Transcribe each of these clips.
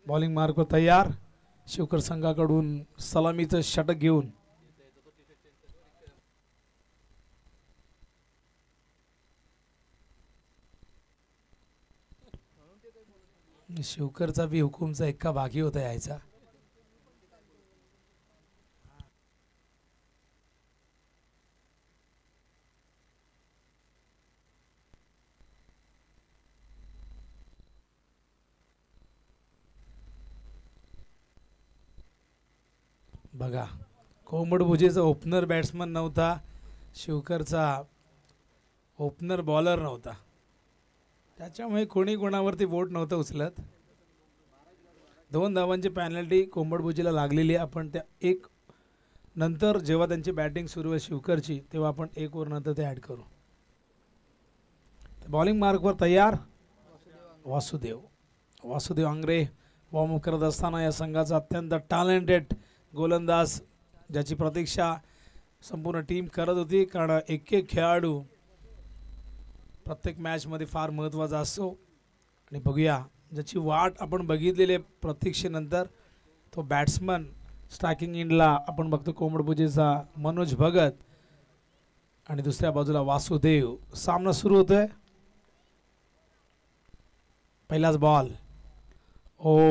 Bowling mark तयार. शिवकर संघाकडून सलामीचं षटक घेऊन शिवकरचा बी हुकुमचा एक्का बाकी होता यायचा. बघा कोंबडभुजेचा ओपनर बॅट्समन नव्हता, शिवकरचा ओपनर बॉलर नव्हता, त्याच्यामुळे कोणी कोणावरती बोट नव्हतं उचलत. 2 धावांची पॅनल्टी कोंबडभुजेला लागलेली आहे. आपण त्या एक नंतर जेव्हा त्यांची बॅटिंग सुरू आहे शिवकरची तेव्हा आपण 1 ओव्हर नंतर ते ॲड करू. बॉलिंग मार्कवर तयार वासुदेव आंग्रे वॉर्मअप करत असताना या संघाचा अत्यंत टॅलेंटेड गोलंदाज ज्याची प्रतीक्षा संपूर्ण टीम करत होती, कारण एक खेळाडू प्रत्येक मॅचमध्ये फार महत्त्वाचा असतो. आणि बघूया ज्याची वाट आपण बघितलेली आहे प्रतीक्षेनंतर तो बॅट्समन स्ट्रायकिंग एंडला आपण बघतो कोंबडभुजेचा मनोज भगत आणि दुसऱ्या बाजूला वासुदेव. सामना सुरू होतोय. पहिलाच बॉल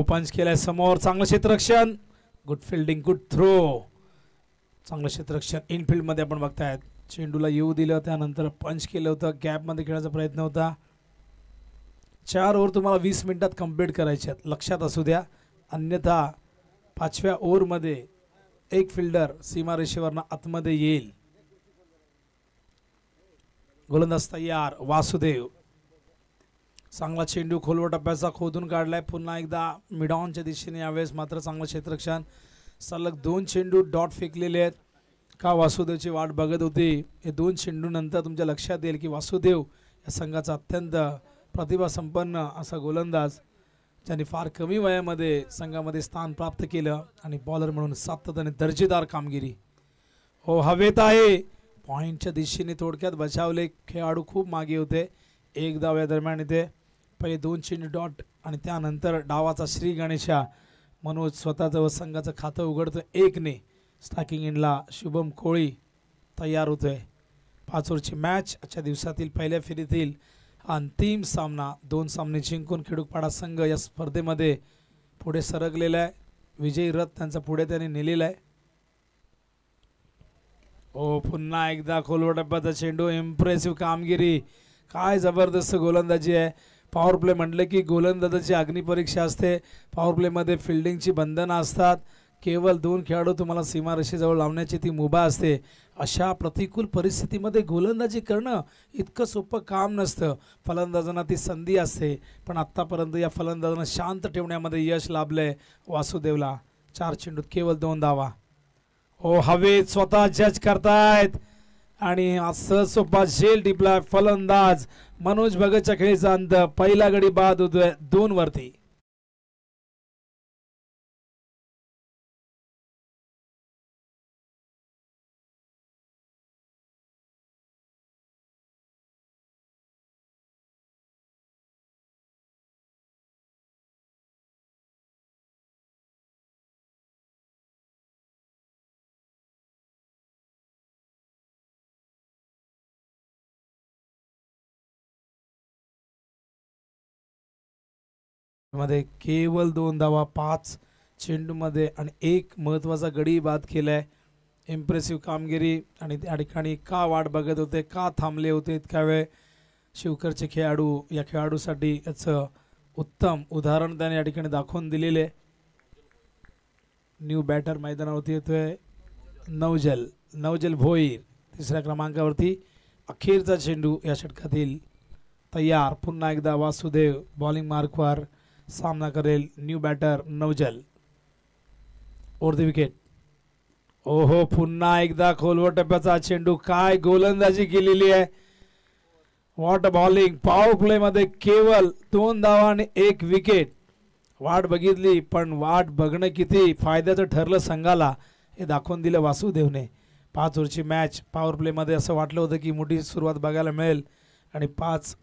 पंच केलाय समोर, चांगलं क्षेत्ररक्षण, गुड फिल्डिंग, गुड थ्रो, चांगलं क्षेत्ररक्षण इनफिल्डमध्ये आपण बघतायत. चेंडूला येऊ दिलं, त्यानंतर पंच केलं होतं, गॅपमध्ये खेळण्याचा प्रयत्न होता. 4 ओव्हर तुम्हाला 20 मिनिटात कंप्लीट करायचे आहेत, लक्षात असू द्या, अन्यथा 5व्या ओव्हरमध्ये एक फिल्डर सीमारेषेवरनं आतमध्ये येईल. गोलंदाज तयार वासुदेव, चांगला चेंडू खोलवर टप्प्याचा खोदून काढलाय. पुन्हा एकदा मिडॉनच्या दिशेने, यावेळेस मात्र चांगलं क्षेत्ररक्षण. सलग 2 चेंडू डॉट फेकलेले आहेत. का वासुदेवची वाट बघत होती. हे 2 चेंडूनंतर तुमच्या लक्षात येईल की वासुदेव या संघाचा अत्यंत प्रतिभासंपन्न असा गोलंदाज ज्यांनी फार कमी वयामध्ये संघामध्ये स्थान प्राप्त केलं आणि बॉलर म्हणून सातत्याने दर्जेदार कामगिरी. हवेत आहे, पॉईंटच्या दिशेने थोडक्यात बचावले. खेळाडू खूप मागे होते. 1 धाव या दरम्यान इथे पहिले 2 चेंडू डॉट आणि त्यानंतर डावाचा श्री गणेशा मनोज स्वतःचं व संघाचं खातं उघडतं 1 ने. स्ट्रायकिंग एंडला शुभम कोळी तयार होतोय. 5 ओव्हरची मॅच, आजच्या दिवसातील पहिल्या फेरीतील अंतिम सामना. 2 सामने जिंकून खेडूपाडा संघ या स्पर्धेमध्ये पुढे सरकलेला आहे. विजयी रथ त्यांचा पुढे त्यांनी नेलेला आहे. पुन्हा एकदा खोलवर टप्प्याचा चेंडू, इम्प्रेसिव्ह कामगिरी, काय जबरदस्त गोलंदाजी आहे. पॉवर प्ले म्हटलं की गोलंदाजाची अग्निपरीक्षा असते. पॉवर प्लेमध्ये फिल्डिंगची बंधनं असतात. केवळ 2 खेळाडू तुम्हाला सीमारेषेजवळ लावण्याची ती मुभा असते. अशा प्रतिकूल परिस्थितीमध्ये गोलंदाजी करणं इतकं सोपं काम नसतं. फलंदाजांना ती संधी असते, पण आत्तापर्यंत या फलंदाजांना शांत ठेवण्यामध्ये यश लाभलंय वासुदेवला. 4 चेंडूत केवळ 2 धावा. हवेत स्वतः जज करतायत आणि सहज सोपा झेल टिपला फलंदाज मनोज भगतच्या खेळीचा अंत. पहिला गडी बाद होतोय 2 वरती. मध्ये केवळ 2 धावा 5 चेंडूमध्ये आणि 1 महत्त्वाचा गडी बाद केलाय. इम्प्रेसिव्ह कामगिरी. आणि त्या ठिकाणी का वाट बघत होते, का थांबले होते इतक्या वेळ शिवकरचे खेळाडू, या खेळाडूसाठी याचं उत्तम उदाहरण त्याने या ठिकाणी दाखवून दिलेले. न्यू बॅटर मैदानावरती येतोय नवजल भोईर 3ऱ्या क्रमांकावरती. अखेरचा चेंडू या षटकातील तयार. पुन्हा एकदा वासुदेव बॉलिंग मार्कवर सामना करेल न्यू बॅटर नवजल. Over the wicket. पुन्हा एकदा खोलवर टप्प्याचा चेंडू, काय गोलंदाजी केलेली आहे. What bowling. पॉवर प्ले मध्ये केवळ 2 धावा आणि 1 विकेट. वाट बघितली, पण वाट बघणं किती फायद्याचं ठरलं संघाला हे दाखवून दिलं वासुदेवने. 5 ओव्हरची मॅच. पॉवर प्ले मध्ये असं वाटलं होतं की मोठी सुरुवात बघायला मिळेल आणि 5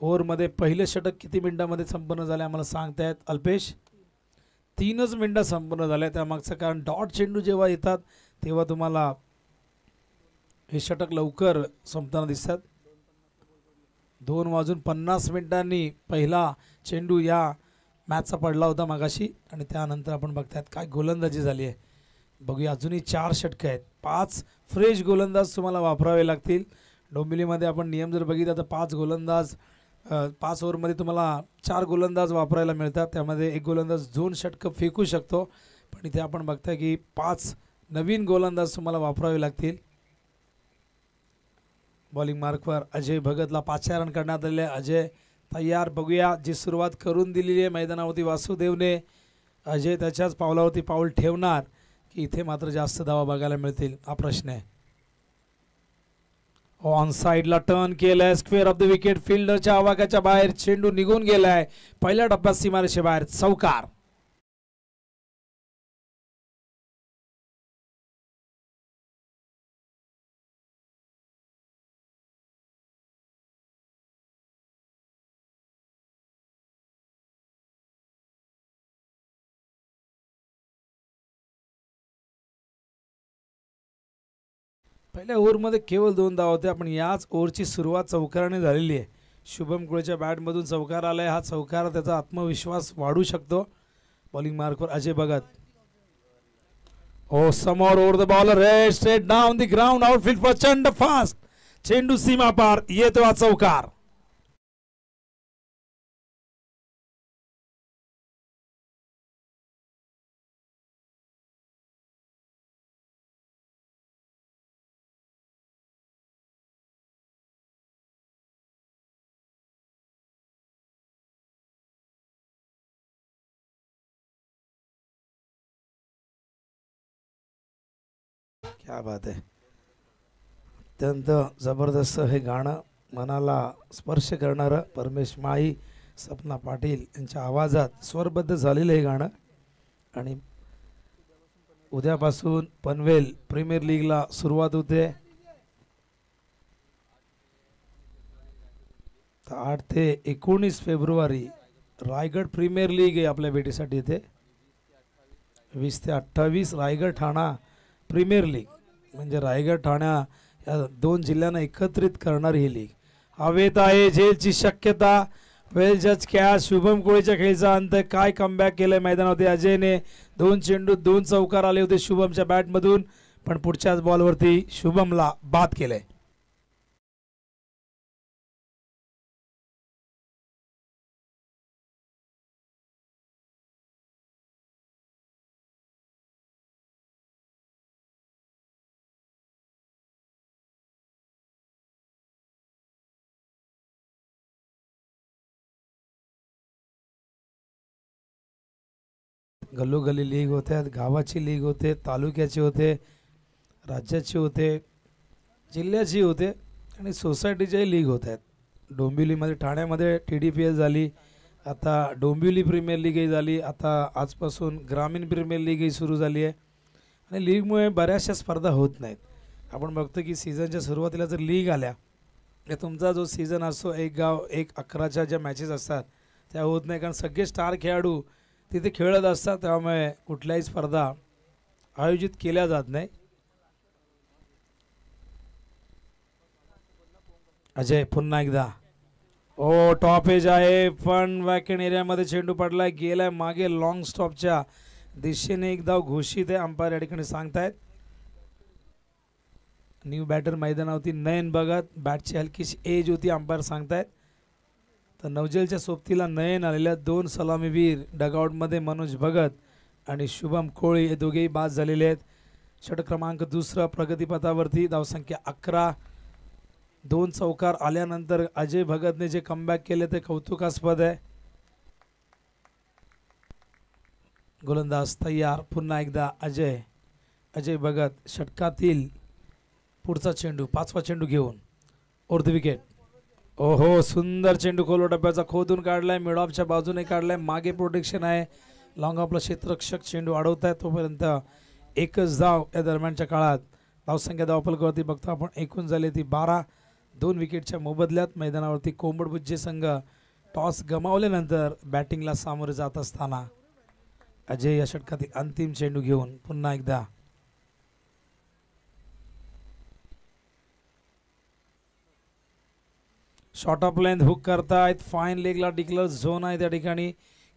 ओव्हरमध्ये पहिले षटक किती मिनिटांमध्ये संपन्न झाले आम्हाला सांगतायत अल्पेश? 3च मिनिटं संपन्न झाल्या. त्यामागचं कारण डॉट चेंडू जेव्हा येतात तेव्हा तुम्हाला हे षटक लवकर संपताना दिसतात. 2:50 पहिला चेंडू या मॅचचा पडला होता मागाशी आणि त्यानंतर आपण बघतायत काय गोलंदाजी झाली आहे. बघूया अजूनही 4 षटकं आहेत. 5 फ्रेश गोलंदाज तुम्हाला वापरावे लागतील. डोंबिवलीमध्ये आपण नियम जर बघितला तर 5 गोलंदाज 5 ओव्हरमध्ये तुम्हाला 4 गोलंदाज वापरायला मिळतात. त्यामध्ये एक गोलंदाज 2 षटकं फेकू शकतो. पण इथे आपण बघताय की 5 नवीन गोलंदाज तुम्हाला वापरावे लागतील. बॉलिंग मार्कवर अजय भगतला 5 रन करण्यात आले. अजय तयार. बघूया जी सुरुवात करून दिलेली आहे मैदानावरती वासुदेवने. अजय त्याच्याच पावलावरती पाऊल ठेवणार की इथे मात्र जास्त धावा बघायला मिळतील हा प्रश्न आहे. ऑन साइडला टर्न केलाय. Square off the wicket. फिल्डरच्या आवाक्याच्या बाहेर चेंडू निघून गेलाय. पहिल्या टप्प्यात सीमारेषे बाहेर. चौकार. पहिल्या ओव्हरमध्ये केवळ 2 धावा होत्या. पण याच ओव्हरची सुरुवात चौकाराने झालेली आहे. शुभम कुळेच्या बॅटमधून चौकार आलाय. हा चौकार त्याचा आत्मविश्वास वाढू शकतो. बॉलिंग मार्कवर अजय भगत. ओ समोर over the bowler ray straight down the ground outfield प्रचंड फास्ट. चेंडू सीमा पार. येतो हा चौकार. क्या बात आहे. अत्यंत जबरदस्त हे गाणं मनाला स्पर्श करणारं. परमेश माई सपना पाटील यांच्या आवाजात स्वरबद्ध झालेलं हे गाणं. आणि उद्यापासून पनवेल प्रीमियर लीगला सुरुवात होते. 8 ते 19 फेब्रुवारी रायगड प्रीमियर लीग आहे आपल्या भेटीसाठी इथे. 20 ते 28 रायगड ठाणा प्रीमियर लीग म्हणजे रायगड ठाणा या 2 जिल्ह्यांना एकत्रित करणारी ही लीग. हवेत आहे झेलची शक्यता. वेल जज कॅच. शुभम कोळीच्या खेळीचा अंत. काय कमबॅक केलंय मैदानावरती अजयने. 2 चेंडू 2 चौकार आले होते शुभमच्या बॅटमधून. पण पुढच्याच बॉलवरती शुभमला बाद केलंय. गल्लोगल्ली लीग होत्या. गावाची लीग होते. तालुक्याची होते. राज्याची होते. जिल्ह्याची होते. आणि सोसायटीच्याही लीग होत आहेत. डोंबिवलीमध्ये ठाण्यामध्ये TDPL झाली. आता डोंबिवली प्रीमियर लीगही झाली. आता आजपासून ग्रामीण प्रीमियर लीगही सुरू झाली आहे. आणि लीगमुळे बऱ्याचशा स्पर्धा होत नाहीत. आपण बघतो की सीझनच्या सुरुवातीला जर लीग आल्या तर तुमचा जो सीझन असतो 1 गाव 1 11च्या ज्या मॅचेस असतात त्या होत नाही. कारण सगळे स्टार खेळाडू तिथे खेळत असतात. त्यामुळे कुठल्याही स्पर्धा आयोजित केल्या जात नाही. अजय पुन्हा एकदा. ओ टॉप एज आहे पण वॅकेंट एरियामध्ये चेंडू पडलाय. गेलाय मागे लॉंग स्टॉपच्या दिशेने. एक धाव घोषित आहे अंपायर या ठिकाणी सांगतायत. न्यू बॅटर मैदानावरती नयन भगत. बॅटची हलकीशी एज होती अंपायर सांगतायत. तर नवजेलच्या सोबतीला नयन आलेल्या 2 सलामीवीर डगआउटमध्ये मनोज भगत आणि शुभम कोळी हे दोघेही बाद झालेले आहेत. षटक क्रमांक 2 प्रगतीपथावरती. धावसंख्या 11. 2 चौकार आल्यानंतर अजय भगतने जे कमबॅक केले ते कौतुकास्पद आहे. गोलंदाज तयार. पुन्हा एकदा अजय भगत षटकातील पुढचा चेंडू 5वा चेंडू घेऊन ओव्हर द विकेट. ओहो सुंदर चेंडू खोलवर टप्प्याचा खोदून काढलाय. मिड ऑफच्या बाजूने काढलाय. मागे प्रोटेक्शन आहे. लॉंग ऑफला क्षेत्ररक्षक चेंडू अडवताय. तोपर्यंत एकच धाव या दरम्यानच्या काळात. धावसंख्या धावफलकावरती बघतो आपण एकूण झाली ती 12. 2 विकेटच्या मोबदल्यात मैदानावरती कोंबडबुज्जे संघ टॉस गमावल्यानंतर बॅटिंगला सामोरे जात असताना अजय या षटकातील अंतिम चेंडू घेऊन पुन्हा एकदा शॉर्ट ऑफ लेंथ हुक करतायत. फाईन लेगला डिक्लेअर झोन आहे त्या ठिकाणी.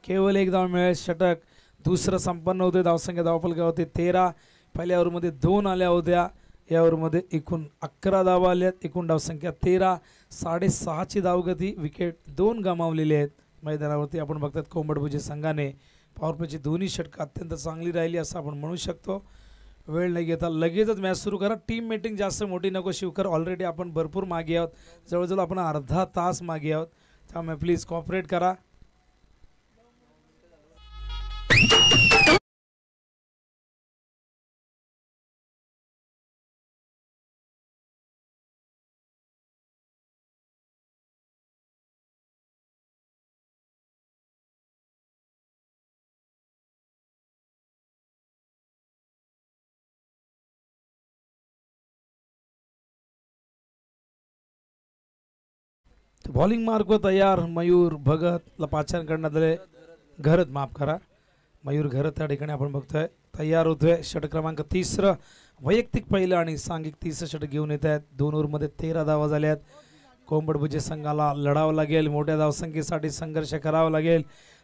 केवळ एक धाव मिळेल. षटक दुसरं संपन्न होते. धावसंख्या धावफलकावरती 13. पहिल्या ओव्हरमध्ये 2 आल्या होत्या. या ओव्हरमध्ये एकूण 11 धावा आल्यात. एकूण धावसंख्या 13. 6.5ची धावगती. विकेट 2 गमावलेले आहेत मैदानावरती. आपण बघतात कोंबडबुजे संघाने पॉवर प्लेची दोन्ही षटकं अत्यंत चांगली राहिली असं आपण म्हणू शकतो. वेळ नाही घेता लगेचच मॅच सुरू करा. टीम मीटिंग जास्त मोठी नको शिवकर. ऑलरेडी आपण भरपूर मागे आहोत. जवळजवळ आपण अर्धा तास मागे आहोत. त्यामुळे प्लीज कॉपरेट करा. बॉलिंग मार्क व तयार. मयूर भगतला पाचारण करण्यात आले. घरत माफ करा. मयूर घरत त्या ठिकाणी आपण बघतोय तयार होतोय. षटक क्रमांक 3 वैयक्तिक पहिलं आणि सांघिक 30 षटक घेऊन येत आहेत. 2 ओव्हरमध्ये 13 धावा झाल्यात. कोंबडबुजे संघाला लढावं लागेल. मोठ्या धावसंख्येसाठी संघर्ष करावा लागेल.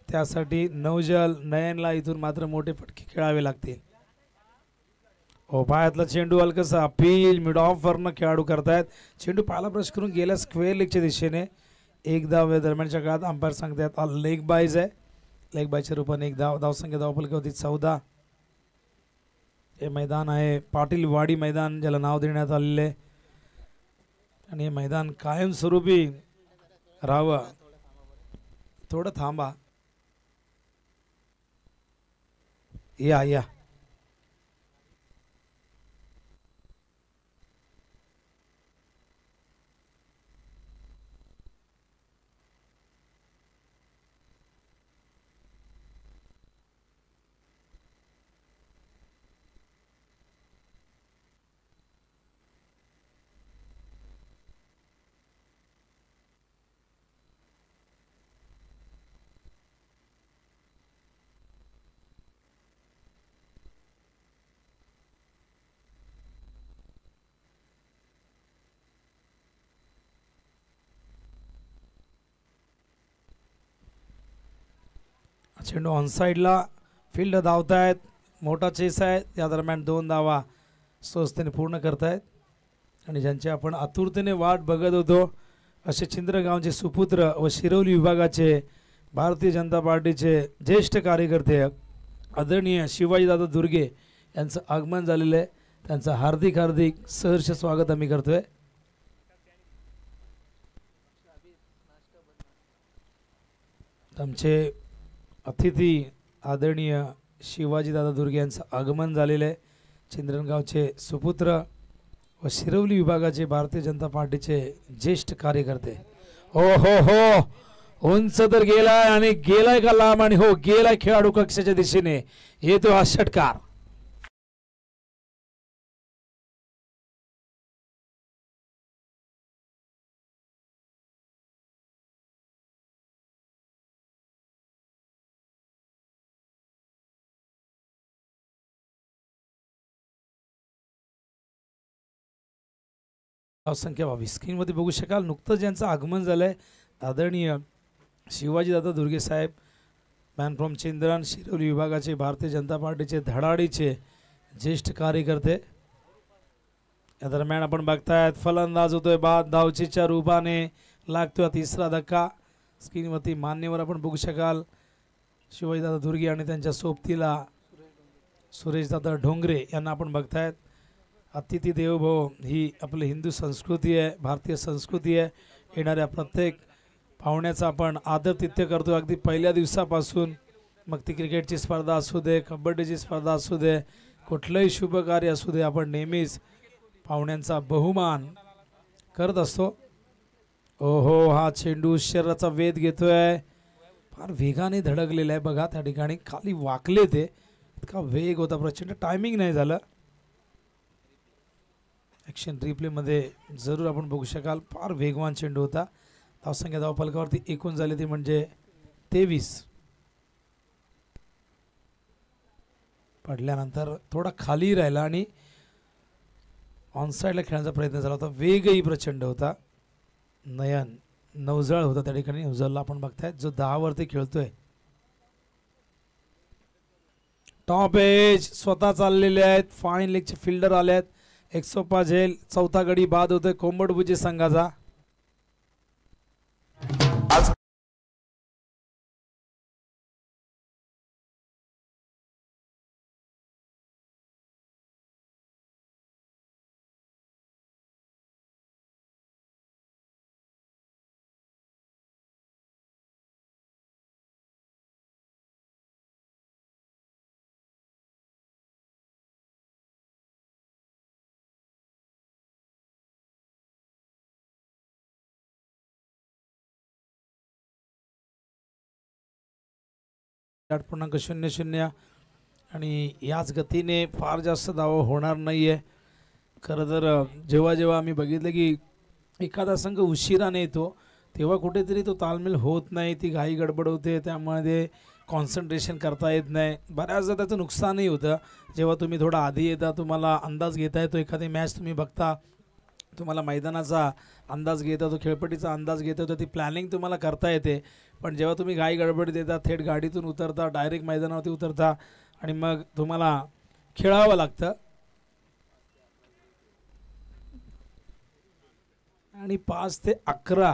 त्यासाठी नवजल नयनला इथून मात्र मोठे फटके खेळावे लागतील. पायातला चेंडू हलकसा अपील मिड ऑफ वरनं खेळाडू करतायत. चेंडू पायाला ब्रश करून गेल्या स्क्वेअर लेगच्या दिशेने. एक धाव या दरम्यानच्या काळात अंपायर सांगतात लेग बाईज आहे. लेग बायच्या रूपाने एक धाव. धावसंख्या धावफलकावरती 14. हे मैदान आहे पाटीलवाडी मैदान ज्याला नाव देण्यात आलेले आणि हे मैदान कायमस्वरूपी राहावं. थोडं थांबा. या चेंडू ऑन साईडला. फील्ड धावतायत. मोठा चेस आहे. या दरम्यान 2 धावा सहजतेने पूर्ण करतायत आणि ज्यांची आपण आतुरतेने वाट बघत होतो असे छिंद्रगावचे सुपुत्र व शिरवली विभागाचे भारतीय जनता पार्टीचे ज्येष्ठ कार्यकर्ते आदरणीय शिवाजीदादा दुर्गे यांचं आगमन झालेलं आहे. त्यांचं हार्दिक सहर्ष स्वागत आम्ही करतोय. आमचे अतिथी आदरणीय शिवाजीदादा दुर्गे यांचं आगमन झालेलं आहे. छिंद्रगावचे सुपुत्र व शिरवली विभागाचे भारतीय जनता पार्टीचे ज्येष्ठ कार्यकर्ते. हो उंच तर गेलाय आणि गेलाय का लांब आणि हो गेलाय खेळाडू कक्षाच्या दिशेने. येतो हा षटकार. संख्या 22 स्क्रीनमध्ये बघू शकाल. नुकतंच ज्यांचं आगमन झालंय आदरणीय शिवाजीदादा दुर्गे साहेब मॅन फ्रॉम चिंद्रन शिरवली विभागाचे भारतीय जनता पार्टीचे धडाडीचे ज्येष्ठ कार्यकर्ते. या दरम्यान आपण बघतायत फलंदाज होतोय बाद. धावचीच्या रूपाने लागतोय 3रा धक्का. स्क्रीनवरती मान्यवर आपण बघू शकाल शिवाजीदादा दुर्गे आणि त्यांच्या सोबतीला सुरेशदादा ढोंगरे यांना आपण बघतायत. अतिथी देवो ही आपली हिंदू संस्कृती आहे. भारतीय संस्कृती आहे. येणाऱ्या प्रत्येक पाहुण्याचा आपण आदरातिथ्य करतो अगदी पहिल्या दिवसापासून. मग ती क्रिकेटची स्पर्धा असू दे, कबड्डीची स्पर्धा असू दे, कुठलंही शुभ कार्य असू दे, आपण नेहमीच पाहुण्यांचा बहुमान करत असतो. हा चेंडू शरीराचा वेध घेतोय. फार वेगाने धडकलेला आहे बघा. त्या ठिकाणी खाली वाकले ते. इतका वेग होता प्रचंड. टायमिंग नाही झालं. ॲक्शन रिप्लेमध्ये जरूर आपण बघू शकाल. फार वेगवान चेंडू होता. धावसंख्या धावफलकावरती एकूण झाली ती म्हणजे 23. पडल्यानंतर थोडा खाली राहिला आणि ऑनसाईडला खेळण्याचा प्रयत्न झाला होता. वेगही प्रचंड होता. नयन नवजळ होता त्या ठिकाणी. नवजळला आपण बघताय जो 10 वरती खेळतोय. टॉप एज स्वतः चाललेले आहेत. फाईन लेगचे फिल्डर आले आहेत. एक्सोपा झेल चौथा गडी बाद होतोय कोंबडभुजी संघाचा. .00 आणि याच गतीने फार जास्त धावा होणार नाहीये. खरं तर जेव्हा जेव्हा आम्ही बघितलं की एखादा संघ उशिराने येतो तेव्हा कुठेतरी तो ताळमेळ होत नाही. ती घाई गडबड होते. त्यामुळे कॉन्सन्ट्रेशन करता येत नाही. बऱ्याचदा त्याचं नुकसानही होतं. जेव्हा तुम्ही थोडा आधी येता तुम्हाला अंदाज घेता येतो. एखादी मॅच तुम्ही बघता तुम्हाला मैदानाचा अंदाज घेता येतो. खेळपट्टीचा अंदाज घेता येतो. ती प्लॅनिंग तुम्हाला करता येते. पण जेव्हा तुम्ही घाई गडबड देता थेट गाडीतून उतरता डायरेक्ट मैदानावरती उतरता आणि मग तुम्हाला खेळावं लागतं. आणि 5 ते 11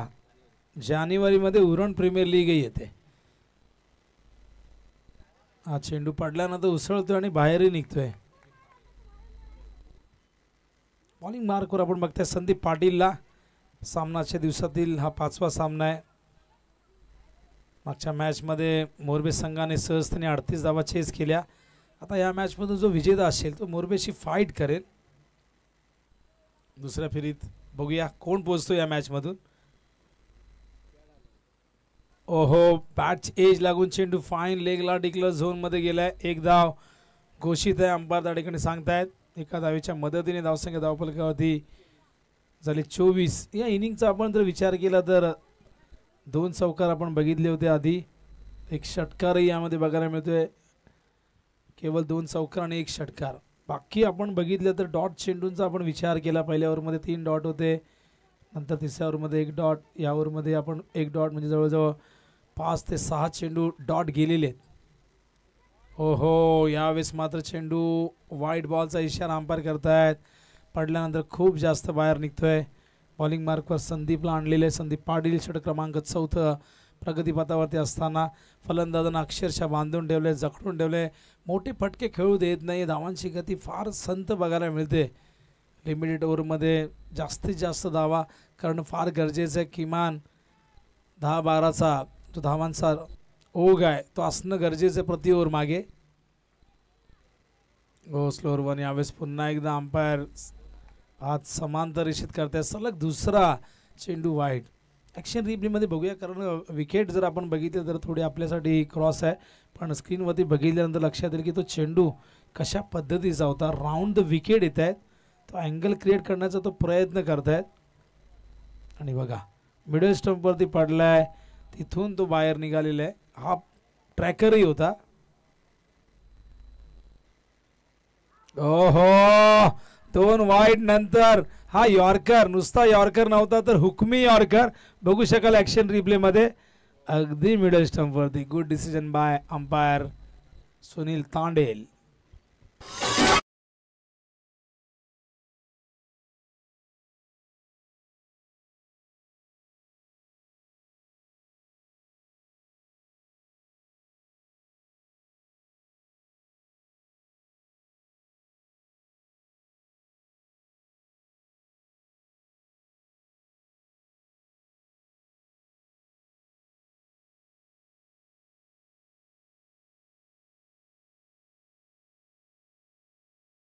जानेवारीमध्ये उरण प्रीमियर लीगही येते. हा चेंडू पडल्यानंतर उसळतोय आणि बाहेरही निघतोय. बॉलिंग मार्कवर आपण बघताय संदीप पाटीलला. सामनाच्या दिवसातील हा 5वा सामना आहे. मागच्या मॅचमध्ये मोरबे संघाने सहजतेने 38 धावा चेस केल्या. आता या मॅचमधून जो विजेता असेल तो मोरबेशी फाईट करेल. दुसऱ्या फेरीत बघूया कोण पोहोचतो या मॅचमधून. ओहो बॅट एज लागून चेंडू फाईन लेगला टिकलं. झोनमध्ये गेलाय. एक धाव घोषित आहे. अंपायर त्या ठिकाणी सांगतायत. एका धावेच्या मदतीने धावसंख्या धावफलकावरती झाली 24. या इनिंगचा आपण जर विचार केला तर 2 चौकार आपण बघितले होते आधी. एक षटकारही यामध्ये बघायला मिळतोय. केवळ 2 चौकार आणि 1 षटकार. बाकी आपण बघितलं तर डॉट चेंडूंचा आपण विचार केला. पहिल्या ओव्हरमध्ये 3 डॉट होते. नंतर तिसऱ्या ओव्हरमध्ये 1 डॉट. या ओव्हरमध्ये आपण 1 डॉट म्हणजे जवळजवळ 5 ते 6 चेंडू डॉट गेलेले आहेत. ओहो यावेळेस मात्र चेंडू वाईट बॉलचा इशारा अंपायर करतायत. पडल्यानंतर खूप जास्त बाहेर निघतोय. बॉलिंग मार्कवर संदीपला आणलेले. संदीप पाटील षटक क्रमांक 4 प्रगतीपथावरती असताना फलंदाजांना अक्षरशः बांधून ठेवले. जखडून ठेवले. मोठे फटके खेळू देत नाही. धावांची गती फार संत बघायला मिळते. लिमिटेड ओव्हरमध्ये जास्तीत जास्त धावा करणं फार गरजेचं आहे. किमान 10-12चा जो धावांचा ओघ आहे तो असणं गरजेचं आहे प्रति ओव्हर मागे. हो स्लोअर वन. यावेळेस पुन्हा एकदा अंपायर आज समांतर रेषेत करताय. सलग दुसरा चेंडू वाईट. ॲक्शन रिप्लेमध्ये बघूया कारण विकेट जर आपण बघितलं तर थोडी आपल्यासाठी क्रॉस आहे. पण स्क्रीनवरती बघितल्यानंतर लक्षात येईल की तो चेंडू कशा पद्धतीचा होता. राऊंड द विकेट येत आहेत. तो अँगल क्रिएट करण्याचा तो प्रयत्न करतायत. आणि बघा मिडल स्टंपवरती पडलाय. तिथून तो बाहेर निघालेला आहे. हा ट्रॅकरही होता. ओहो 2 वाईट नंतर हा यॉर्कर नुसता यॉर्कर नव्हता तर हुकमी यॉर्कर बघू शकाल ॲक्शन रिप्लेमध्ये. अगदी मिडल स्टंपवरती. Good decision by umpire Sunil Tandel.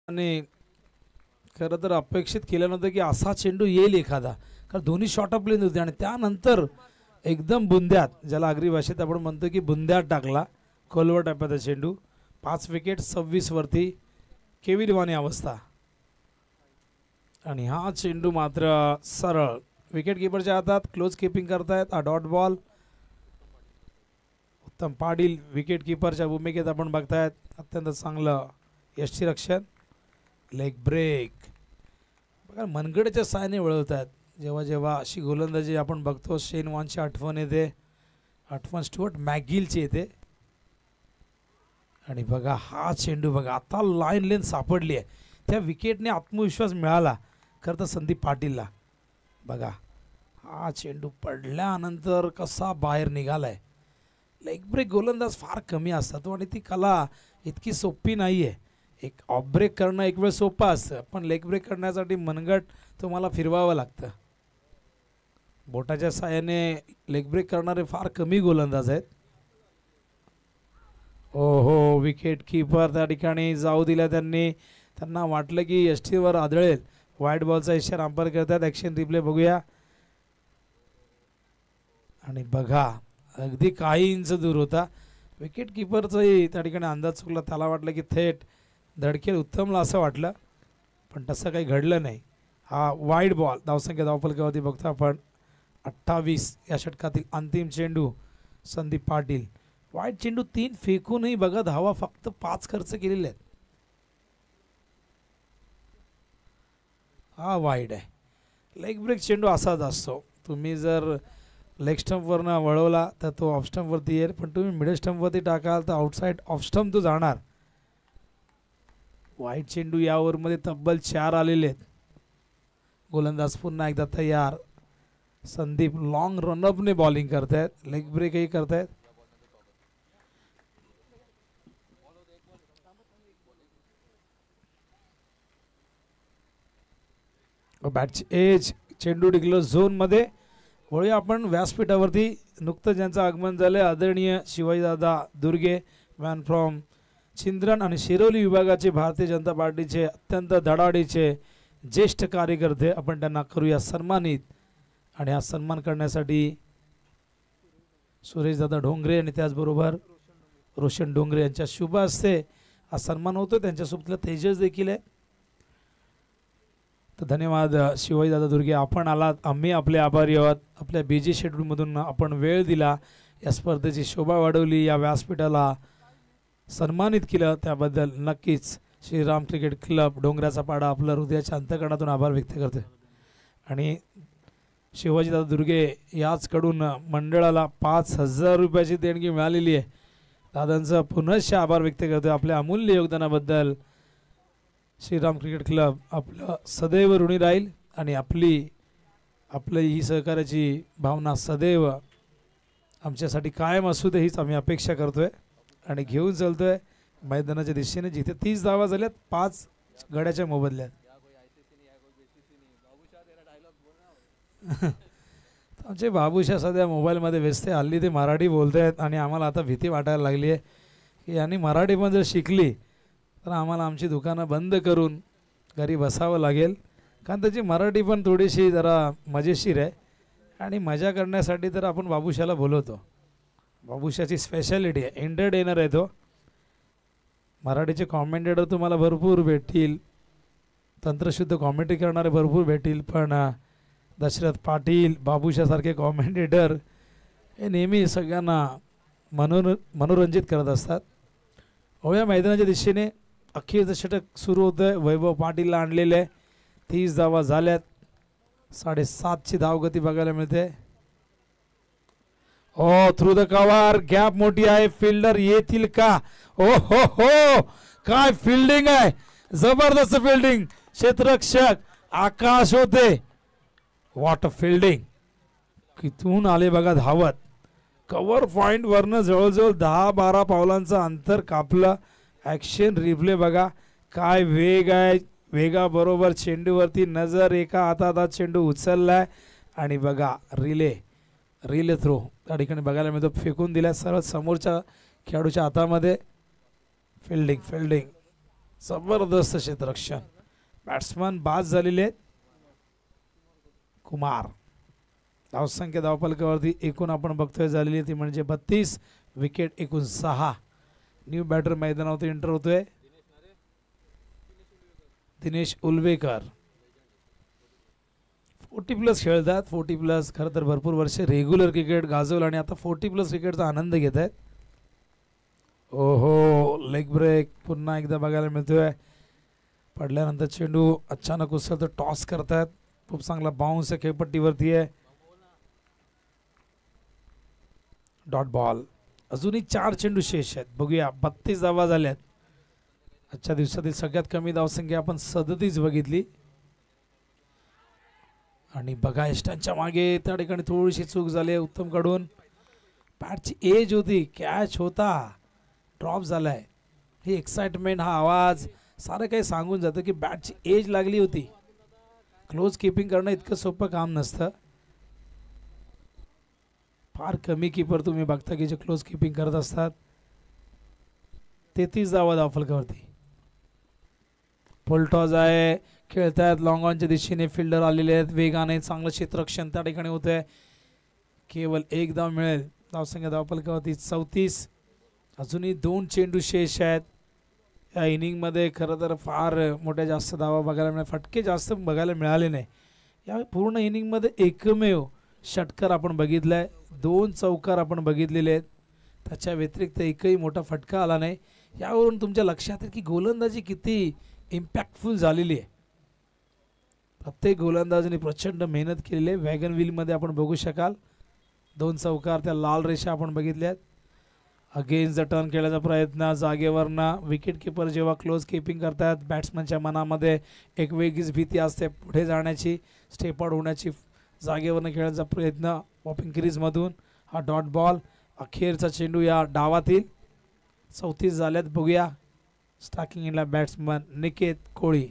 आणि खरं तर अपेक्षित केलं नव्हतं की असा चेंडू येईल एखादा. कारण दोन्ही शॉर्ट ऑफ प्लेन होते आणि त्यानंतर एकदम बुंद्यात ज्याला आगरी भाषेत आपण म्हणतो की बुंद्यात टाकला. खोलवर टाकला चेंडू. 5 विकेट 26 वरती केविलवाणी अवस्था. आणि हा चेंडू मात्र सरळ विकेट कीपरच्या हातात. क्लोज कीपिंग करतायत. हा डॉट बॉल. उत्तम पाटील विकेट कीपरच्या भूमिकेत आपण बघतायत. अत्यंत चांगलं यष्टीरक्षण. लेग ब्रेक बघा मनगडच्या साहाय्याने वळवतात. जेव्हा जेव्हा अशी गोलंदाजी आपण बघतो शेन वॉनची आठवण येते. आठवण स्टुअर्ट मॅकगिलची येते. आणि बघा हा चेंडू बघा आता लाईन लेन सापडली आहे. त्या विकेटने आत्मविश्वास मिळाला खरं तर संदीप पाटीलला. बघा हा चेंडू पडल्यानंतर कसा बाहेर निघालाय. लेग ब्रेक गोलंदाज फार कमी असतात आणि ती कला इतकी सोपी नाही आहे. एक ऑफ ब्रेक करणं एक वेळ सोपं असतं पण लेग ब्रेक करण्यासाठी मनगट तुम्हाला फिरवावं लागतं. बोटाच्या साहाय्याने लेग ब्रेक करणारे फार कमी गोलंदाज आहेत. ओहो विकेट कीपर त्या ठिकाणी जाऊ दिल्या त्यांनी. त्यांना वाटलं की यष्टीवर आदळेल. वाईट बॉलचा इशारा अंपायर करतात. ॲक्शन रिप्ले बघूया. आणि बघा अगदी काही इंच दूर होता. विकेट कीपरचाही त्या ठिकाणी अंदाज चुकला. त्याला वाटलं की थेट धडकेल उत्तमला असं वाटलं पण तसं काही घडलं नाही. हा वाईड बॉल. धावसंख्या धावफलकावरती बघतो आपण 28 या षटकातील अंतिम चेंडू संदीप पाटील. वाईड चेंडू 3 फेकूनही बघा धावा फक्त 5 खर्च केलेले आहेत. हा वाईड आहे. लेग ब्रेक चेंडू असाच असतो. तुम्ही जर लेग स्टंपवरनं वळवला तर तो ऑफ स्टंपवरती येईल पण तुम्ही मिडल स्टंपवरती टाकाल तर आउटसाईड ऑफ स्टंप तो जाणार. वाईड चेंडू या ओव्हरमध्ये तब्बल 4 आलेले आहेत. गोलंदाज पुन्हा एकदा तयार. संदीप लॉंग रनअपने बॉलिंग करतायत. लेग ब्रेकही करतायत. बॅटची एज. चेंडू टिकलो झोनमध्ये. वळूया आपण व्यासपीठावरती. नुकतं ज्यांचं आगमन झालं आदरणीय शिवाजीदादा दुर्गे मॅन फ्रॉम छिंद्रण आणि शिरोली विभागाचे भारतीय जनता पार्टीचे अत्यंत धडाडीचे ज्येष्ठ कार्यकर्ते. आपण त्यांना करूया सन्मानित. आणि हा सन्मान करण्यासाठी सुरेशदादा ढोंगरे आणि त्याचबरोबर रोशन डोंगरे यांच्या शुभ हस्ते हा सन्मान होतो. त्यांच्यासोबत तेजस देखील आहे. तर धन्यवाद शिवाजीदादा दुर्गे आपण आलात. आम्ही आपले आभारी आहोत. आपल्या बिझी शेड्यूलमधून आपण वेळ दिला. या स्पर्धेची शोभा वाढवली. या व्यासपीठाला सन्मानित केलं त्याबद्दल नक्कीच श्रीराम क्रिकेट क्लब डोंगराचा पाडा आपलं हृदयाच्या अंतकरणातून आभार व्यक्त करते. आणि शिवाजीदादा दुर्गे याचकडून मंडळाला 5,000 रुपयाची देणगी मिळालेली आहे. दादांचा पुनश्च आभार व्यक्त करतो आपल्या अमूल्य योगदानाबद्दल. श्रीराम क्रिकेट क्लब आपलं सदैव ऋणी राहील आणि आपली ही सहकार्याची भावना सदैव आमच्यासाठी कायम असू दे हीच आम्ही अपेक्षा करतोय. आणि घेऊन चालतोय मैदानाच्या दिशेने जिथे 30 धावा झाल्यात 5 गड्याच्या मोबदल्यात. आमचे बाबूशा सध्या मोबाईलमध्ये व्यस्त आहे. हल्ली ते मराठी बोलत आहेत आणि आम्हाला आता भीती वाटायला लागली आहे की यांनी मराठी पण जर शिकली तर आम्हाला आमची दुकानं बंद करून घरी बसावं लागेल. कारण त्याची मराठी पण थोडीशी जरा मजेशीर आहे. आणि मजा करण्यासाठी तर आपण बाबूशाला बोलवतो. बाबूशाची स्पेशालिटी आहे. एंटरटेनर आहे तो. मराठीचे कॉमेंटेटर तुम्हाला भरपूर भेटतील. तंत्रशुद्ध कॉमेंट्री करणारे भरपूर भेटतील पण दशरथ पाटील बाबूशासारखे कॉमेंटेटर हे नेहमी सगळ्यांना मनोरंजित करत असतात. होया मैदानाच्या दिशेने अखेरचं षटक सुरू होतं आहे. वैभव पाटीलला आणलेलं आहे. 30 धावा झाल्यात. 7.5ची धावगती बघायला मिळते. ओ थ्रू द कव्हर. गॅप मोठी आहे. फिल्डर येतील का? ओ हो हो काय फिल्डिंग आहे. जबरदस्त फिल्डिंग. क्षेत्ररक्षक आकाश होते. What a fielding. किथून आले बघा धावत. कव्हर पॉइंट वरनं जवळजवळ 10-12 पावलांचं अंतर कापलं. ॲक्शन रिप्ले बघा काय वेग आहे. वेगाबरोबर चेंडूवरती नजर. एका हातात हा चेंडू उचललाय आणि बघा रिले थ्रो त्या ठिकाणी बघायला मिळतो. फेकून दिल्या सर्व समोरच्या खेळाडूच्या हातामध्ये. फिल्डिंग जबरदस्त क्षेत्ररक्षण. बॅट्समन बाद झालेले आहेत. कुमार. धावसंख्या धावफलकावरती एकूण आपण बघतोय झालेली ती म्हणजे 32. विकेट एकूण 6. न्यू बॅटर मैदानावरती एंटर होतोय दिनेश उलवेकर. 40+ खेळतात. 40+ खरं तर भरपूर वर्ष रेग्युलर क्रिकेट गाजवलं आणि आता 40+ क्रिकेटचा आनंद घेत आहेत. ओहो, लेग ब्रेक पुन्हा एकदा बघायला मिळतोय. पडल्यानंतर चेंडू अचानक उचलतो, टॉस करतात. खूप चांगला बाउन्स आहे, खेळपट्टीवरती आहे. Dot ball. अजूनही 4 चेंडू शेष आहेत. बघूया, 32 धावा झाल्यात. आजच्या दिवसातील सगळ्यात कमी धावसंख्या आपण 37 बघितली. आणि बघा यष्टांच्या मागे त्या ठिकाणी थोडीशी चूक झाली उत्तम कडून. बॅटची एज होती, कॅच होता, ड्रॉप झालाय. ही एक्साइटमेंट, हा आवाज सारं काही सांगून जातं की बॅटची एज लागली होती. क्लोज कीपिंग करणं इतकं सोपं काम नसतं. फार कमी कीपर तुम्ही बघता की जे क्लोज कीपिंग करत असतात. 33 धावा धावफलकावरती. फुलटॉस आहे, खेळतायत लॉंग ऑनच्या दिशेने. फिल्डर आलेले आहेत वेगाने. चांगलं क्षेत्ररक्षण त्या ठिकाणी होतंय. केवळ 1 धाव मिळेल. धावसंख्या धावफलकावरती 34. अजूनही 2 चेंडू शेष आहेत. या इनिंगमध्ये खरं तर फार मोठ्या जास्त धावा बघायला मिळाले, फटके जास्त बघायला मिळाले नाही. या पूर्ण इनिंगमध्ये एकमेव षटकार आपण बघितलाय, 2 चौकार आपण बघितलेले आहेत. त्याच्या व्यतिरिक्त एकही मोठा फटका आला नाही. यावरून तुमच्या लक्षात आहे की गोलंदाजी किती इम्पॅक्टफुल झालेली आहे. प्रत्येक गोलंदाजाने प्रचंड मेहनत केलेली आहे. वॅगन व्हीलमध्ये आपण बघू शकाल 2 चौकार, त्या लाल रेषा आपण बघितल्यात. अगेन्स्ट द टर्न खेळायचा प्रयत्न जागेवरनं. विकेट किपर जेव्हा क्लोज कीपिंग करतात बॅट्समनच्या मनामध्ये एक वेगळीच भीती असते पुढे जाण्याची, स्टेप आउट होण्याची. जागेवरनं खेळायचा प्रयत्न पॉपिंग क्रीजमधून. हा डॉट बॉल. अखेरचा चेंडू या डावातील. 34 झाल्यात. बघूया स्टार्किंग इनला बॅट्समन निकेत कोळी.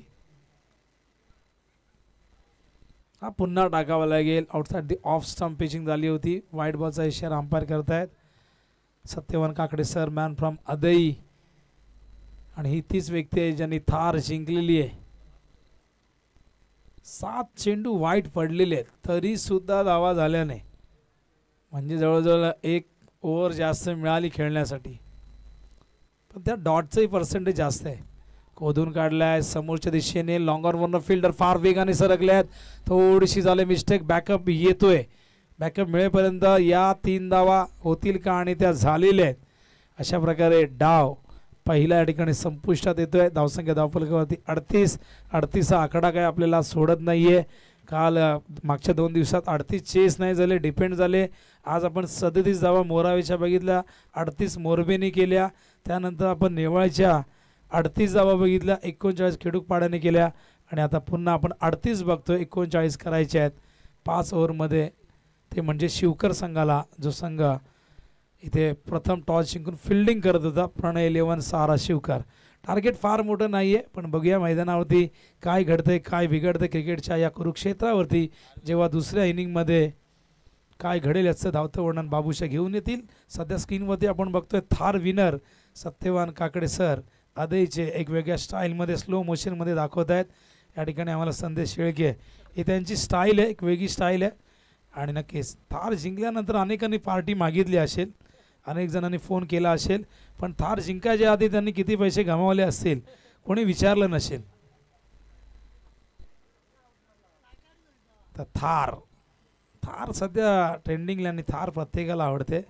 हा पुन्हा टाकावा लागेल. Outside the off stump pitching झाली होती. वाईट बॉलचा इशारा अंपायर करतायत. Satyawan Kakade sir, man from अदई. आणि ही तीच व्यक्ती आहे ज्यांनी थार जिंकलेली आहे. 7 चेंडू वाईट पडलेले आहेत तरी सुद्धा धावा झाल्या नाही. म्हणजे जवळजवळ 1 ओव्हर जास्त मिळाली खेळण्यासाठी. पण त्या डॉटचंही पर्सेंटेज जास्त आहे. खोदून काढलाय समोरच्या दिशेने. लॉंगॉनवरनं फिल्डर फार वेगाने सरकले आहेत. थोडीशी झाले मिस्टेक. बॅकअप येतोय. बॅकअप मिळेपर्यंत या 3 धावा होतील का, आणि त्या झालेल्या आहेत. अशा प्रकारे डाव पहिल्या या ठिकाणी संपुष्टात येतोय. धावसंख्या धावफलकावरती 38. 38 हा आकडा काय आपल्याला सोडत नाहीये. काल मागच्या 2 दिवसात 38 चेस नाही झाले, डिपेंड झाले. आज आपण 37 धावा मोरावेच्या बघितल्या, 38 मोरबेने केल्या. त्यानंतर आपण नेवाळच्या 38 धावा बघितल्या, 39 खेडूकपाड्याने केल्या. आणि आता पुन्हा आपण 38 बघतोय, 39 करायचे आहेत 5 ओव्हरमध्ये. ते म्हणजे शिवकर संघाला, जो संघ इथे प्रथम टॉस जिंकून फिल्डिंग करत होता, प्रणय 11 सारा शिवकर. टार्गेट फार मोठं नाही आहे, पण बघूया मैदानावरती काय घडतंय, काय बिघडतंय क्रिकेटच्या या कुरुक्षेत्रावरती. जेव्हा दुसऱ्या इनिंगमध्ये काय घडेल याचं धावतं वर्णन बाबूशा घेऊन येतील. सध्या स्क्रीनवरती आपण बघतोय थार विनर सत्यवान काकडे सर अदईचे एक वेगळ्या स्टाईलमध्ये स्लो मोशनमध्ये दाखवत आहेत. या ठिकाणी आम्हाला संदेश शेळके. ही त्यांची स्टाईल आहे, एक वेगळी स्टाईल आहे. आणि नक्कीच थार जिंकल्यानंतर अनेकांनी पार्टी मागितली असेल, अनेक जणांनी फोन केला असेल, पण थार जिंकायच्या आधी त्यांनी किती पैसे गमावले असतील कोणी विचारलं नसेल. तर थार थार सध्या ट्रेंडिंगला आणि थार प्रत्येकाला आवडते.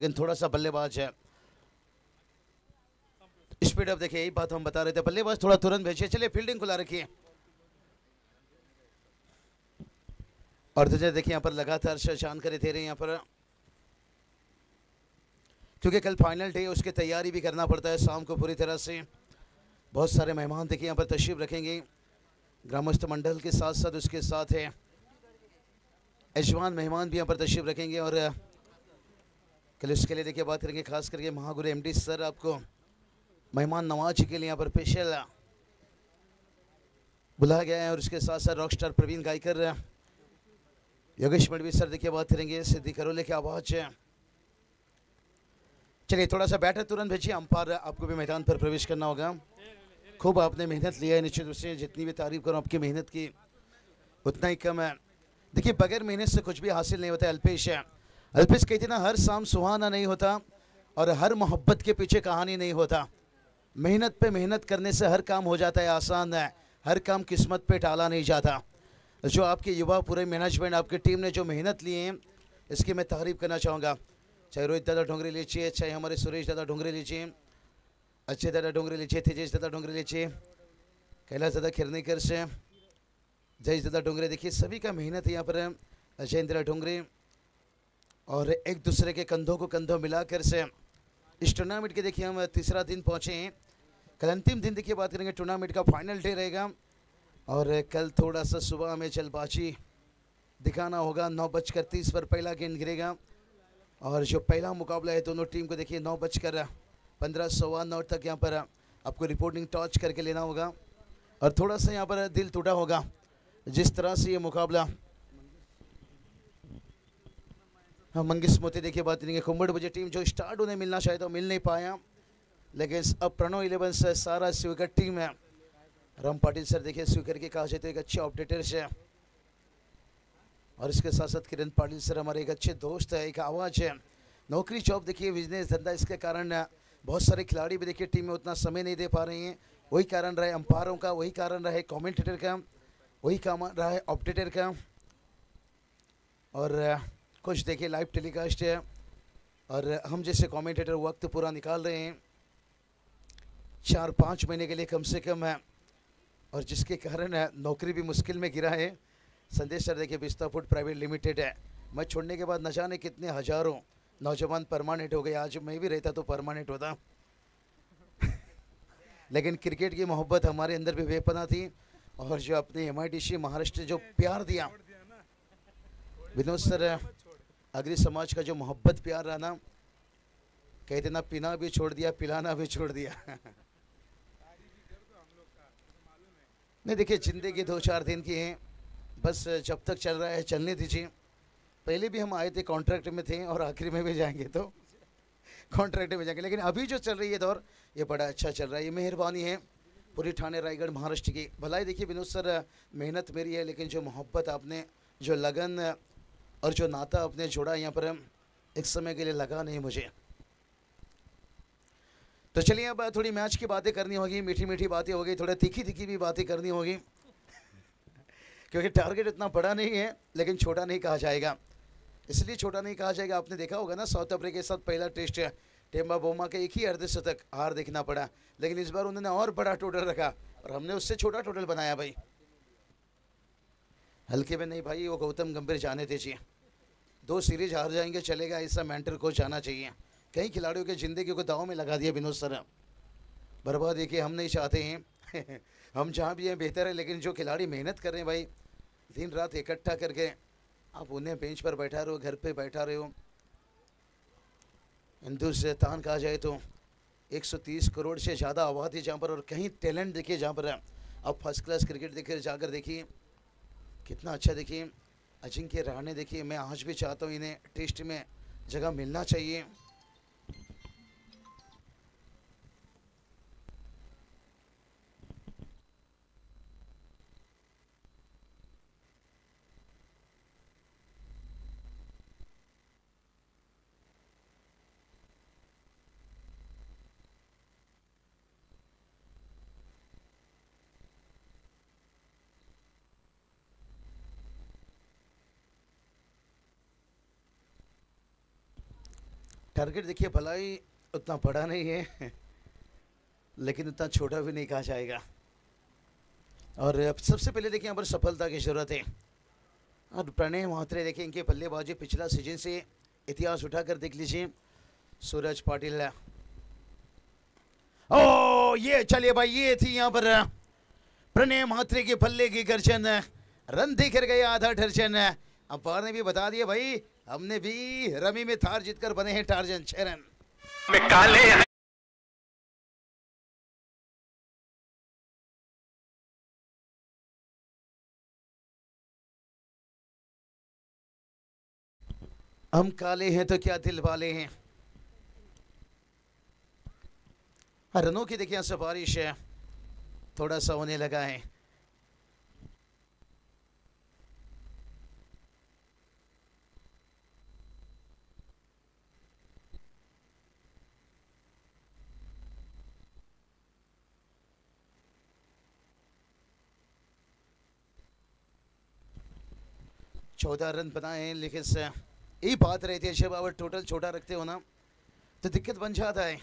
लेकिन थोड़ा सा बल्लेबाज है स्पीड अप। देखिए यही बात हम बता रहे थे, बल्लेबाज थोड़ा तुरंत भेजिए। चलिए फील्डिंग खुला रखिए। और तुझे देखिए यहाँ पर लगातार जानकारी दे रहे हैं यहाँ पर, क्योंकि कल फाइनल डे उसकी तैयारी भी करना पड़ता है शाम को पूरी तरह से। बहुत सारे मेहमान देखिए यहाँ पर तशरीफ रखेंगे ग्रामस्थ मंडल के साथ साथ, उसके साथ है यजमान मेहमान भी यहाँ पर तशरीफ रखेंगे। और कल इसके लिए देखिए बात करेंगे खास करके महागुरु एमडी सर आपको मेहमान नवाजी के लिए यहाँ पर स्पेशल बुलाया गया है। और उसके साथ साथ rock star Praveen Gaikar, Yogesh Madvi sir देखिए बात करेंगे, सिद्धि करोले की आवाज है। चलिए थोड़ा सा बैटर तुरंत भेजिए। अंपायर आपको भी मैदान पर प्रवेश करना होगा। खूब आपने मेहनत लिया है, निश्चित रूप से जितनी भी तारीफ करूँ आपकी मेहनत की उतना ही कम है। देखिए बगैर मेहनत से कुछ भी हासिल नहीं होता। अल्पेश है, अल्पेश कहते ना, हर शाम सुहाना नहीं होता और हर मोहब्बत के पीछे कहानी नहीं होता। मेहनत पे मेहनत करने से हर काम हो जाता है आसान है, हर काम किस्मत पे टाला नहीं जाता। जो आपके युवा पूरे मैनेजमेंट आपकी टीम ने जो मेहनत ली है इसकी मैं तारीफ करना चाहूँगा। चाहे रोहित दादा ढोंगरे लीजिए, चाहे हमारे सुरेश दादा ढोंगरे लीजिए, अच्छे दादा ढोंगरे लीजिए, तेजेश दादा ढोंगरे लीजिए, कैलाश दादा खिरनेकर से, जयेश दादा ढोंगरे, देखिए सभी का मेहनत है यहाँ पर। जयेंद्र ढोंगरे और एक दूसरे के कंधों को कंधों मिलाकर से इस टूर्नामेंट के देखिए हम तीसरा दिन पहुँचे हैं। कल अंतिम दिन देखिए बात करेंगे, टूर्नामेंट का फाइनल डे रहेगा और कल थोड़ा सा सुबह में जल्दबाजी दिखाना होगा। 9:30 पर पहला गेंद गिरेगा और जो पहला मुकाबला है दोनों टीम को देखिए 9:15 सवा 9 तक यहाँ पर आपको रिपोर्टिंग टॉच करके लेना होगा। और थोड़ा सा यहाँ पर दिल टूटा होगा जिस तरह से ये मुकाबला, हाँ मंगिस मोती देखिए बात करेंगे, कुंबड़ बजे टीम जो स्टार्ट उन्हें मिलना चाहिए तो मिल नहीं पाया, लेकिन अब प्रणव 11 से सारा स्वीकर टीम है। राम पाटिल सर देखिए स्वीकर के कहा जाए तो एक अच्छे ऑपरेटर्स है और इसके साथ साथ किरण पाटिल सर हमारे एक अच्छे दोस्त है, एक आवाज़ है। नौकरी जॉब देखिए बिजनेस धंधा, इसके कारण बहुत सारे खिलाड़ी भी देखिए टीम में उतना समय नहीं दे पा रहे हैं। वही कारण रहा है अंपायरों का, वही कारण रहा है कॉमेंटेटर का, वही काम रहा है ऑपरेटर का। और कुछ देखिए लाइव टेलीकास्ट है और हम जैसे कमेंटेटर वक्त पूरा निकाल रहे हैं 4-5 महीने के लिए कम से कम है, और जिसके कारण नौकरी भी मुश्किल में गिरा है। संदेश सर देखिए बिस्ता फूड प्राइवेट लिमिटेड है, मैं छोड़ने के बाद न जाने कितने हजारों नौजवान परमानेंट हो गए। आज मैं भी रहता तो परमानेंट होता लेकिन क्रिकेट की मोहब्बत हमारे अंदर भी बेपनाह थी और जो अपने MIDC महाराष्ट्र जो प्यार दिया विनोद सर, अग्री समाज का जो मोहब्बत प्यार रहा ना, कहते ना पीना भी छोड़ दिया पिलाना भी छोड़ दिया नहीं देखिए जिंदगी 2-4 दिन की है, बस जब तक चल रहा है चलने दीजिए। पहले भी हम आए थे कॉन्ट्रैक्ट में थे और आखिरी में भी जाएंगे तो कॉन्ट्रैक्ट में जाएंगे, लेकिन अभी जो चल रही है दौर ये बड़ा अच्छा चल रहा है। ये मेहरबानी है पूरी ठाणे रायगढ़ महाराष्ट्र की। भलाई देखिए विनोद सर, मेहनत मेरी है लेकिन जो मोहब्बत आपने, जो लगन और जो नाता आपने जोड़ा यहाँ पर एक समय के लिए लगा नहीं मुझे। तो चलिए अब थोड़ी मैच की बातें करनी होगी, मीठी मीठी बातें होगी, थोड़ा तीखी तीखी भी बातें करनी होगी क्योंकि टारगेट इतना बड़ा नहीं है लेकिन छोटा नहीं कहा जाएगा। इसलिए छोटा नहीं कहा जाएगा, आपने देखा होगा ना साउथ अफ्रीका के साथ पहला टेस्ट है, टेम्बा बोमा के एक ही अर्धशतक हार देखना पड़ा, लेकिन इस बार उन्होंने और बड़ा टोटल रखा और हमने उससे छोटा टोटल बनाया। भाई हल्के में नहीं भाई, वो गौतम गंभीर जाने दीजिए, 2 सीरीज हार जाएंगे चलेगा, ऐसा मेंटर को जाना चाहिए। कई खिलाड़ियों की ज़िंदगी को दाव में लगा दिया विनोद सर, बर्बाद देखिए हम नहीं चाहते हैं हम जहाँ भी हैं बेहतर है, लेकिन जो खिलाड़ी मेहनत कर रहे हैं भाई दिन रात इकट्ठा करके, आप उन्हें बेंच पर बैठा रहे हो, घर पे बैठा रहे हो। हिंदुस्तान कहा जाए तो 130 करोड़ से ज़्यादा आबादी जहाँ पर, और कहीं टैलेंट देखिए जहाँ पर आप फर्स्ट क्लास क्रिकेट देखिए, जाकर देखिए कितना अच्छा। देखिए अजिंक्य रहाणे देखिए, मैं आज भी चाहता हूँ इन्हें टेस्ट में जगह मिलना चाहिए। टारगेट देखिए भला ही उतना बड़ा नहीं है लेकिन उतना छोटा भी नहीं कहा जाएगा। और अब सबसे पहले देखिए यहाँ पर सफलता की जरूरत है। और प्रणय महात्रे देखिए इनके बल्लेबाजी पिछला सीजन से इतिहास उठाकर देख लीजिए। सूरज पाटिल, ओ ये चलिए भाई, ये थी यहाँ पर प्रणय महात्रे के बल्ले की गर्जन, रन देकर गए आधा दर्जन। अंपायर ने भी बता दिया भाई, हमने भी रमी में थार जीतकर बने हैं टार्जन। 6 रन में काले हैं। हम काले हैं तो क्या दिल वाले हैं। रनों की देखिए सिफारिश है, थोड़ा सा होने लगा है। चौदह रन बनाए हैं, लेकिन यही बात रहती है जब आप टोटल छोटा रखते हो ना तो दिक्कत बन जाता है।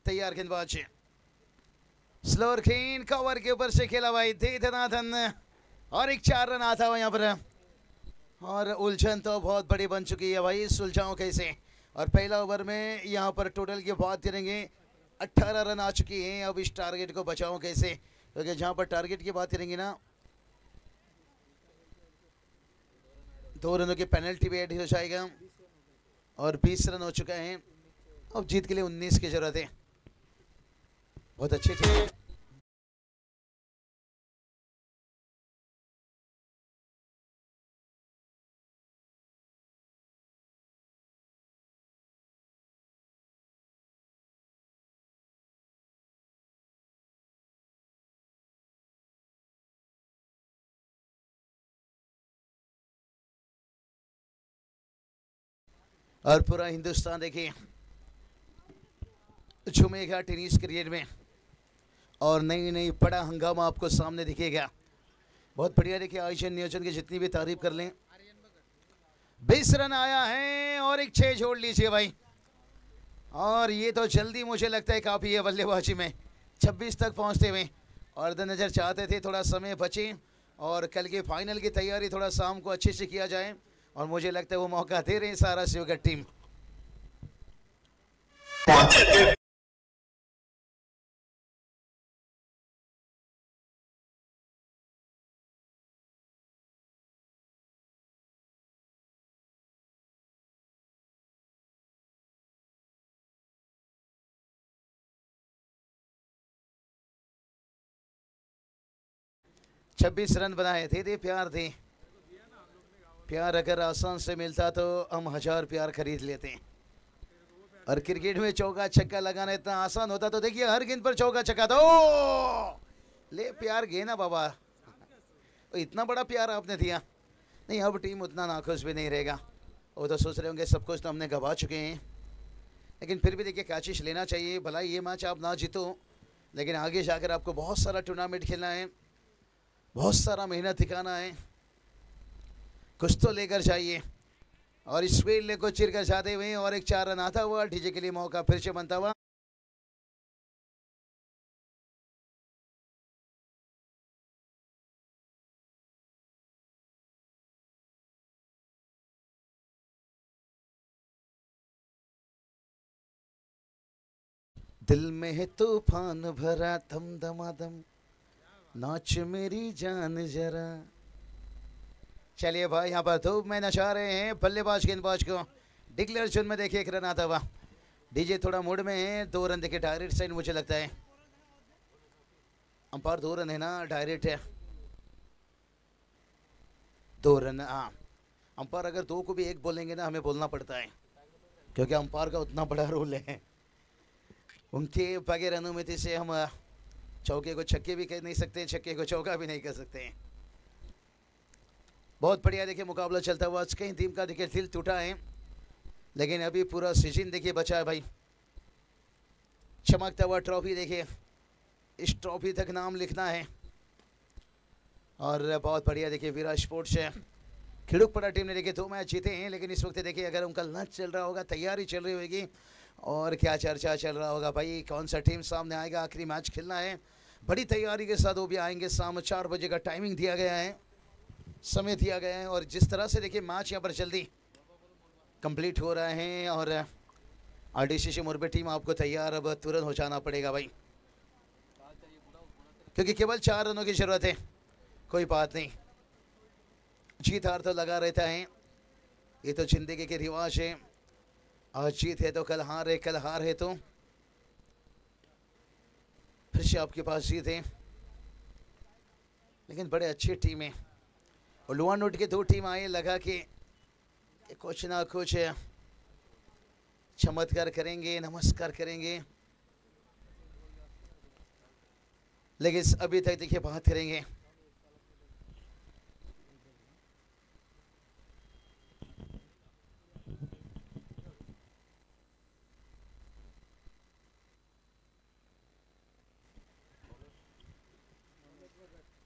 तैयार गेंदबाज, स्लोअर खेन कवर के ऊपर से खेला भाई, दे धनाधन, और एक 4 रन आता हुआ यहाँ पर। और उलझन तो बहुत बड़ी बन चुकी है भाई, सुलझाओ कैसे। और पहला ओवर में यहाँ पर टोटल की बात करेंगे 18 रन आ चुकी हैं। अब इस टारगेट को बचाओ कैसे, क्योंकि जहाँ पर टारगेट की बात करेंगे ना 2 रनों की पेनल्टी भी ऐड हो जाएगा। और 20 रन हो चुका है, अब जीत के लिए 19 की जरूरत है। बहुत अच्छे थे। और पूरा हिंदुस्तान देखिए झूमेगा टेनिस क्रिकेट में, और नई नई बड़ा हंगामा आपको सामने दिखेगा। बहुत बढ़िया देखिए आयोजन नियोजन की जितनी भी तारीफ कर लें। 20 रन आया है और एक 6 जोड़ लीजिए भाई। और ये तो जल्दी मुझे लगता है काफ़ी है बल्लेबाजी में 26 तक पहुंचते हुए। और नज़र चाहते थे थोड़ा समय बचे और कल के फाइनल की तैयारी थोड़ा शाम को अच्छे से किया जाए, और मुझे लगता है वो मौका दे रहे हैं सारा शिवगढ़ टीम। छब्बीस रन बनाए थे, दे प्यार थे। प्यार अगर आसान से मिलता तो हम 1000 प्यार खरीद लेते हैं। और क्रिकेट में चौका छक्का लगाना इतना आसान होता तो देखिए हर गेंद पर चौका छक्का था। ओ ले प्यार गए ना बाबा, इतना बड़ा प्यार आपने दिया। नहीं अब टीम उतना नाखुश भी नहीं रहेगा, वो तो सोच रहे होंगे सब कुछ तो हमने गवा चुके हैं। लेकिन फिर भी देखिए कैचिश लेना चाहिए। भला ये मैच आप ना जीतो, लेकिन आगे जाकर आपको बहुत सारा टूर्नामेंट खेलना है, बहुत सारा मेहनत दिखाना है, कुछ तो लेकर जाइए। और इस फील्ड को चिर कर जाते हुए और एक 4 रन आता हुआ, डीजे के लिए मौका फिर से बनता हुआ। दिल में है तूफान भरा, दम दमादम नाच मेरी जान जरा। चलिए भाई यहाँ पर धूप में नचा रहे हैं बल्लेबाज गेंदबाज को। डिक्लेयर जोन में देखिए 1 रन आता हुआ। डीजे थोड़ा मूड में है। 2 रन देखिए डायरेक्ट साइड मुझे लगता है। अंपायर 2 रन है ना, डायरेक्ट है 2 रन। हाँ अंपायर अगर 2 को भी 1 बोलेंगे ना हमें बोलना पड़ता है, क्योंकि अंपायर का उतना बड़ा रोल है। उनके बगैर अनुमति से हम चौके को छक्के भी कह नहीं सकते, छक्के को चौका भी नहीं कर सकते। बहुत बढ़िया देखिए मुकाबला चलता हुआ। कहीं टीम का देखिए दिल टूटा है, लेकिन अभी पूरा सीजन देखिए बचा है भाई। चमकता हुआ ट्रॉफी देखिए, इस ट्रॉफी तक नाम लिखना है। और बहुत बढ़िया देखिए विराट स्पोर्ट्स है, खिड़ुकपड़ा टीम ने देखिए 2 मैच जीते हैं, लेकिन इस वक्त देखिए अगर उनका लंच चल रहा होगा, तैयारी चल रही होगी और क्या चर्चा चल रहा होगा भाई, कौन सा टीम सामने आएगा, आखिरी मैच खेलना है। बड़ी तैयारी के साथ वो भी आएंगे। शाम 4 बजे का टाइमिंग दिया गया है, समय दिया गया है और जिस तरह से देखिए मैच यहाँ पर जल्दी कंप्लीट हो रहे हैं और आरडीसीसी मुरबे टीम आपको तैयार अब तुरंत हो जाना पड़ेगा भाई, क्योंकि केवल 4 रनों की जरूरत है। कोई बात नहीं, जीत हार तो लगा रहता है, ये तो जिंदगी के रिवाज है। आज जीत है तो कल हार है, कल हार है तो फिर से आपके पास जीत है। लेकिन बड़े अच्छी टीम है और लुआ नोट के 2 टीम आए, लगा कि कुछ ना कुछ चमत्कार करेंगे, नमस्कार करेंगे, लेकिन अभी तक देखिए बात करेंगे।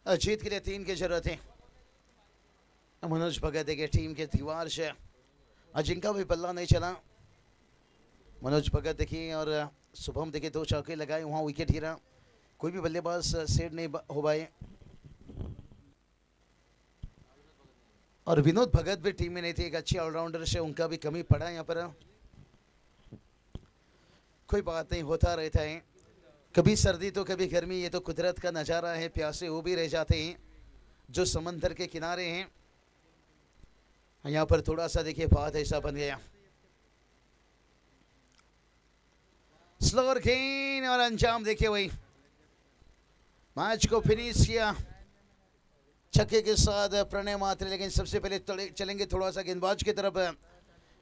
जीत के लिए 3 की जरूरत है। मनोज भगत देखिए टीम के दीवार से आज इनका भी बल्ला नहीं चला। मनोज भगत देखिए और शुभम देखिए 2 चौके लगाए, वहाँ विकेट गिरा, कोई भी बल्लेबाज सेट नहीं हो पाए। और विनोद भगत भी टीम में नहीं थे, एक अच्छे ऑलराउंडर से उनका भी कमी पड़ा यहाँ पर। कोई बात नहीं, होता रहता है, कभी सर्दी तो कभी गर्मी, ये तो कुदरत का नज़ारा है। प्यासे वो भी रह जाते हैं जो समंदर के किनारे हैं। यहाँ पर थोड़ा सा देखिए बात ऐसा बन गया, स्लोअर गेन और अंजाम देखिए वही, मैच को फिनिश किया छक्के के साथ प्रणय मात्र। लेकिन सबसे पहले चलेंगे थोड़ा सा गेंदबाज की तरफ।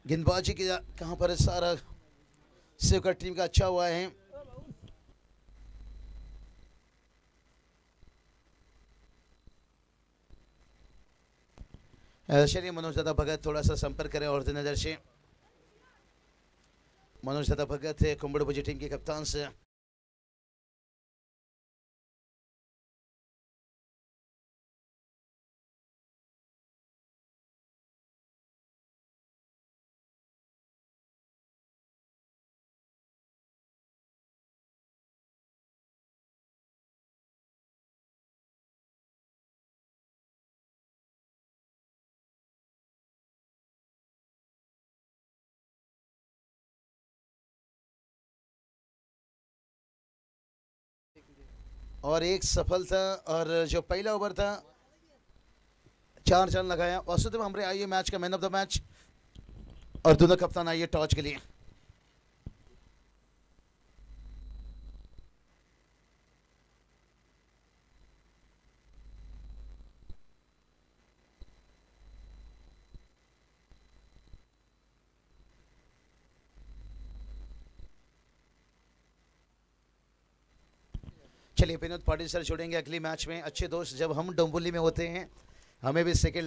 गेंदबाजी की कहाँ पर सारा सेवकर टीम का अच्छा हुआ है। चलिए मनोज दादा भगत थोड़ा सा संपर्क करें और नजर से। मनोज दादा भगत है कुंबड़भुजी टीम के कप्तान से। और एक सफलता, और जो पहला ओवर था 4 रन लगाया। वासुदेव हमरे आइए मैच का मैन ऑफ द मैच और दोनों कप्तान आइए टॉस के लिए। चलिए विनोद पाटिल सर छोड़ेंगे अगली मैच में। अच्छे दोस्त जब हम डोंबुली में होते हैं, हमें भी सेकंड